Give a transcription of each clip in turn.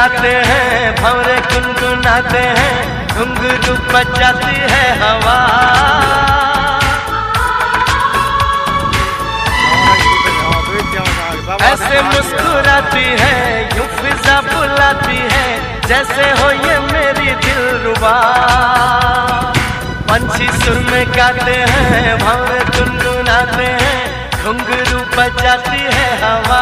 मुस्कुराते हैं, भंवरे गुनगुनाते हैं, घुंघरू बजाती है हवा। ऐसे मुस्कुराती है, यूं फिजा बुलाती है, जैसे हो ये मेरी दिलरुबा। पंछी सुर में गाते हैं, भंवरे गुनगुनाते हैं, घुंघरू बजाती है हवा।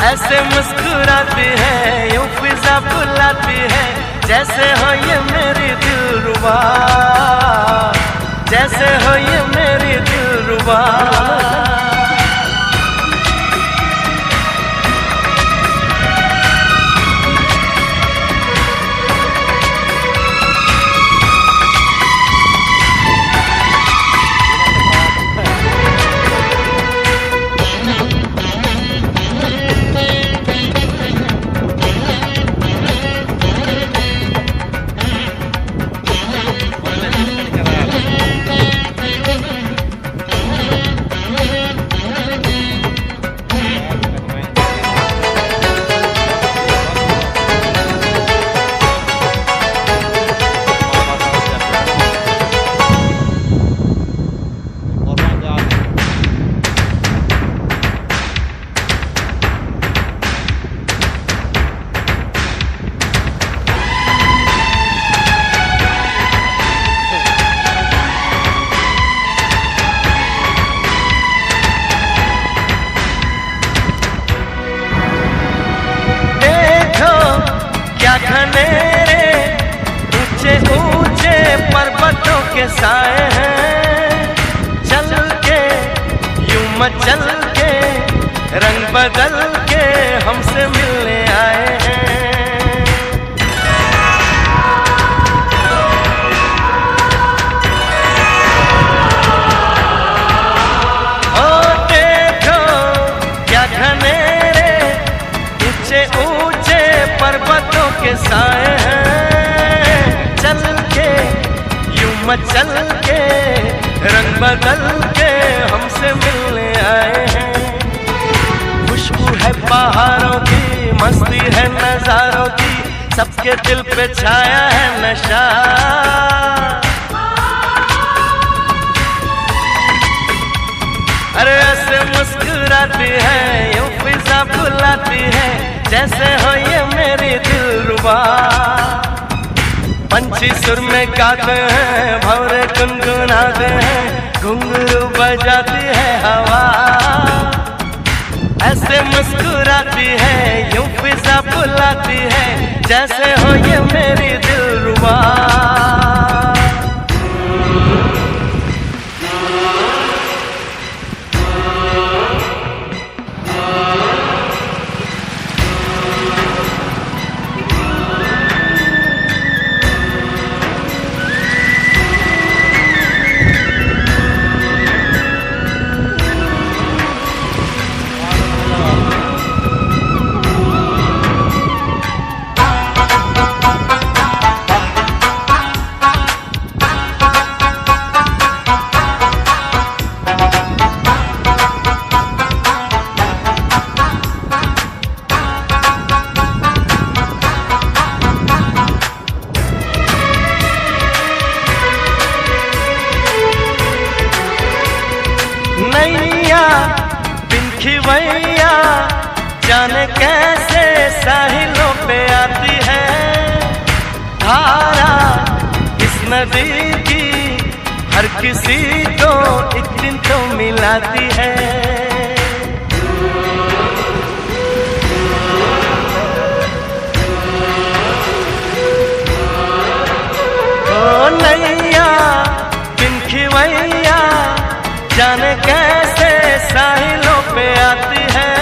ऐसे मुस्कुराती है, यूं फिजा बुलाती है, जैसे हो ये मेरी दिलरुबा, जैसे हो ये मेरी दिलरुबा। घनेरे ऊंचे ऊंचे पर्वतों के साए हैं, चल के यूं मचल के रंग बदल के हमसे मिलने आए हैं। ओ देखो क्या घनेरे ऊंचे ऊंचे पर्वतों के साए हैं, चल के यूं मचल के रंग बदल के हमसे मिलने आए हैं। खुशबू है पहाड़ों की, मस्ती है नजारों की, सबके दिल पे छाया है नशा। अरे ऐसे मुस्कुराती है, यूं फिजा बुलाती है, जैसे हो ये मेरी दिलरुबा। पंछी सुर में गाते हैं, भंवरे गुनगुनाते हैं, घुंघरू बजाती है हवा। ऐसे मुस्कुराती है, यूं फिजा बुलाती है, जैसे हो ये मेरी दिलरुबा। नैया बिन खिवैया जाने कैसे साहिलों पे आती है, धारा इस नदी की हर किसी को एक दिन तो मिलाती है। ओ नैया बिन खिवैया जाने कैसे साहिलों पे आती है,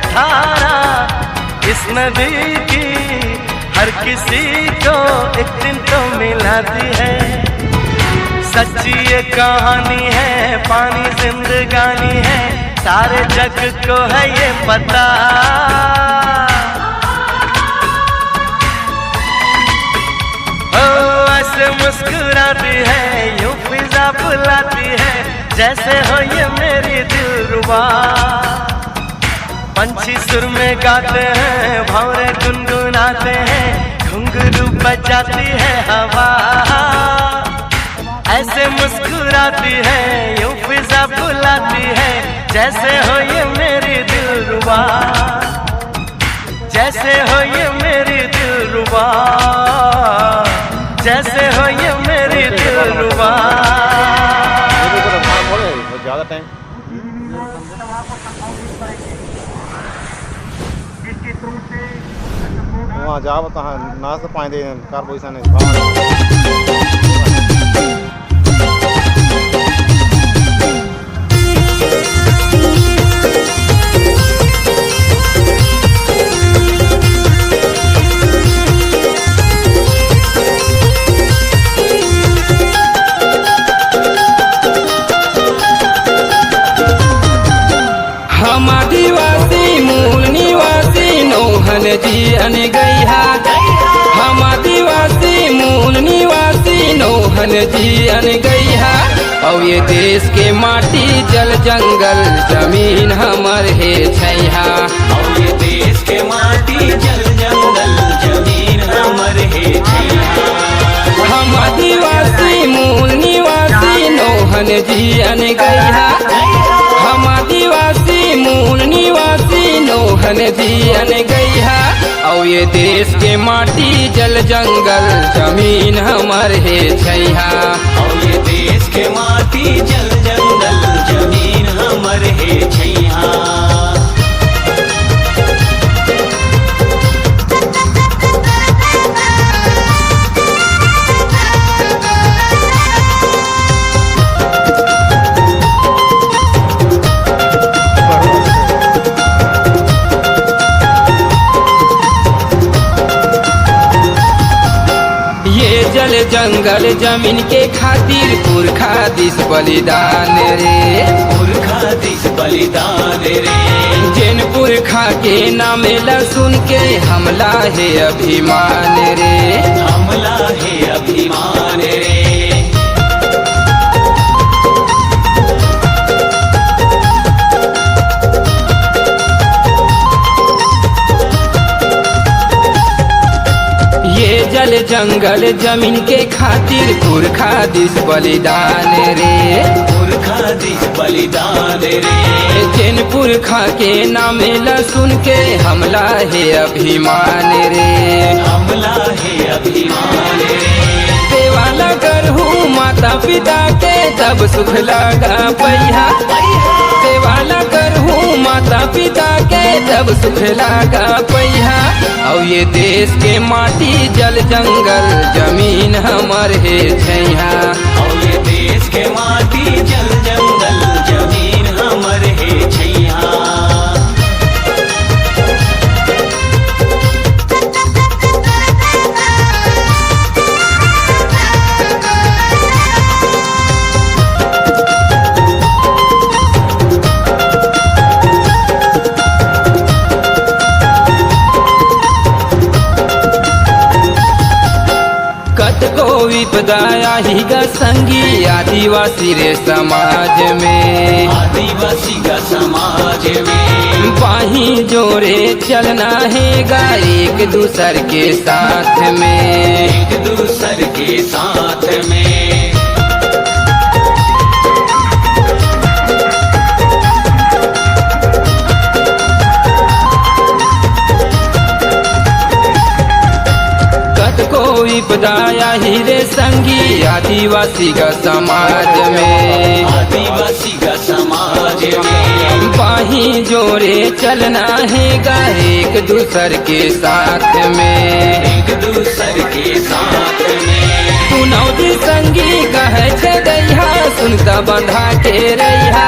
धारा इस नदी की हर किसी को एक दिन तो मिलाती है। सच्ची ये कहानी है, पानी जिंदगानी है, सारे जग को है ये पता। ओ ऐसे मुस्कुराती है, यूं फिजा बुलाती है, जैसे हो ये मेरी दिलरुबा। पंछी सुर में गाते हैं, भंवरे गुनगुनाते हैं, घुंघरू बजाती है हवा, ऐसे मुस्कुराती है, यूं फिजा बुलाती है, जैसे हो ये मेरी दिलरुबा, जैसे हो ये मेरी दिलरुबा, जैसे हो ये मेरी दिलरुबा। ज़्यादा टाइम वहाँ जाओ तो ना से पाए दे कार पैसा नहीं। हम आदिवासी मूल निवासी नौहन जियन गैहा, हम आदिवासी मूल निवासी नौहन जियन गैहा, और ये देश के माटी जल जंगल जमीन हमर है छैहा, और ये देश के माटी जल जंगल जमीन हमर है छैहा। हम आदिवासी मूल निवासी नौहन जियन गैहा, हम आदिवासी मूल निवासी नौहन जियन गैहा, और ये देश के माटी जल जंगल जमीन हमर है छैहा, और ये देश के माटी जल जंगल जमीन हमर है छैहा। जल जंगल जमीन के खातिर पुरखा दिस बलिदान रे, पुरखा दिस बलिदान रे, जिन पुरखा के नाम ला सुन के हमला है अभिमान रे, हमला है अभिमान रे। ये जल जंगल जमीन के खातिर पुरखा दिस बलिदान रे, पुरखा दिस बलिदान रे, जिन पुरखा के नाम ला सुन के हमला है अभिमान रे, हमला है अभिमान रे। देवाला करहू माता पिता के तब सुख लगा पैहा, देवाला करहू माता पिता के तब सुख लगा पैहा, और ये देश के माटी जल जंगल जमीन हमर है छैहा, और ये देश के माटी जल जंगल जमीन हमर है छैहा। कतको विपदा आही गा संगी आदिवासी रे समाज में, आदिवासी का समाज में, बाही जोड़े चलना है गा एक दूसर के साथ में, एक दूसर के साथ में। कतको विपदा आही रे संगी आदिवासी का समाज में, आदिवासी का समाज में, बाही जोड़े चलना है गा एक दूसर के साथ में, एक दूसर के साथ में। सुनौदी संगी कहे छे दैहा सुनता बंधा के रैहा,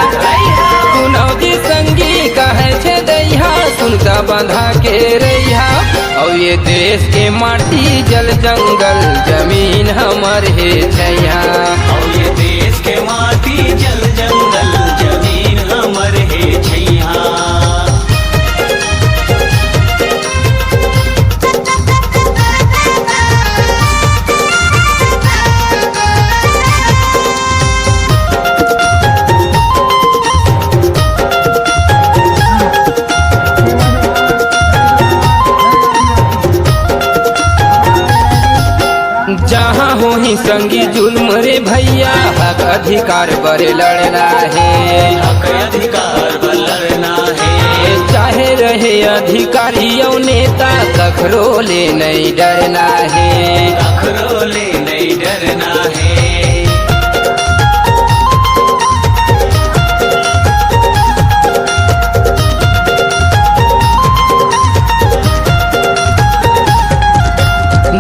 सुनौदी संगी कहे छे दैहा सुनता बंधा के रैहा, और ये देश के माटी जल जंगल जमीन हमर है छैहा, और ये देश के माटी जल जंगल जमीन हमर है छैहा। जहाँ हो ही संगी जुल्म रे भैया हक अधिकार पर लड़ना है, हक अधिकार पर लड़ना है। चाहे रहे अधिकारी और नेता कखरो ले नहीं डरना है, कखरो ले नहीं डरना है।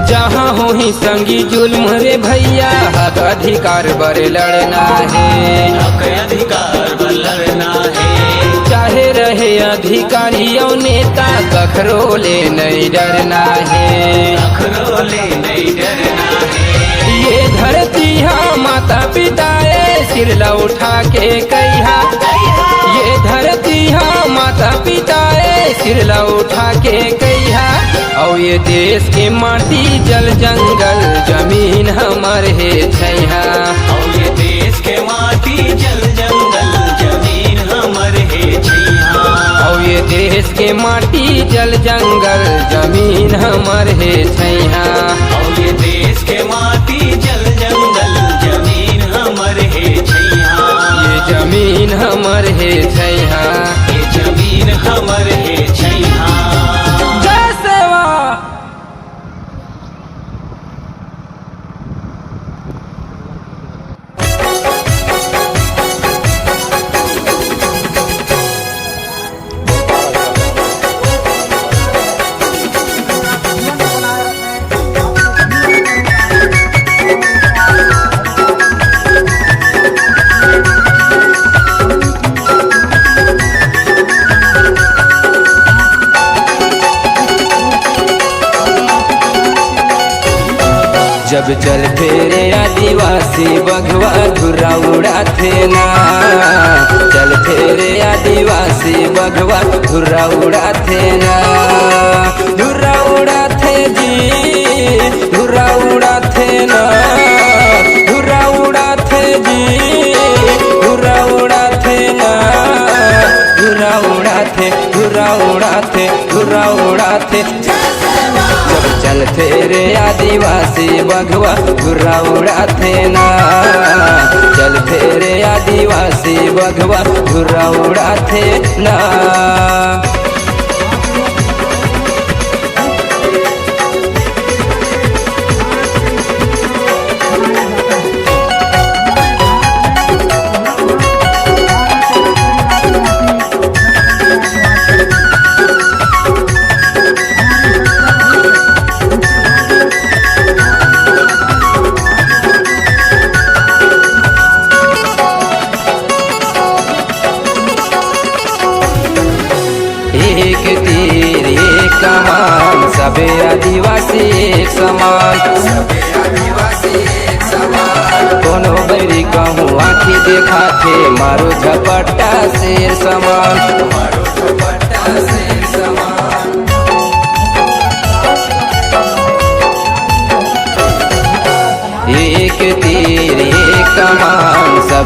जहाँ हो ही संगी जुल्म रे भैया हक अधिकार पर लड़ना है, हक अधिकार पर लड़ना है। चाहे रहे अधिकारी और नेता कखरो ले नहीं डरना है, कखरो ले नहीं डरना है। ये धरती हाँ माता पिता सिर ला उठा के कहिया, ये धरती हाँ माता पिता सिर ला उठा के कहिया। और ये देश के माटी जल जंगल जमीन हमर है छैया, और ये देश के माटी जल जंगल जमीन हमर है छैया। और ये देश के माटी जल जंगल जमीन हमर है छैया। और ये देश के माटी जल जंगल जमीन हमर है छैया। ये जमीन हमर है छैया, ये जमीन हमर है छैया। जय सेवा। जब चल फेरे आदिवासी बघवा धुरा उड़ाथे ना, चल फेरे आदिवासी बघवा धुरा उड़ाथे ना। धुरा उड़ाथे जी, धुरा उड़ाथे ना, धुरा उड़ाथे जी, धुरा उड़ाथे ना। धुरा उड़ाथे, धुरा उड़ाथे, धुरा उड़ाथे। जब चल फेरे आदिवासी बघवा धुरा उड़ाथे ना, चल फेरे आदिवासी बघवा धुरा उड़ाथे ना। एक तीर एक कमान सबे आदिवासी एक समान, सबे आदिवासी एक समान। कोनो बैरी कहूँ आँखी देखा थे मारो झपट्टा शेर समान, मारो झपट्टा शेर समान।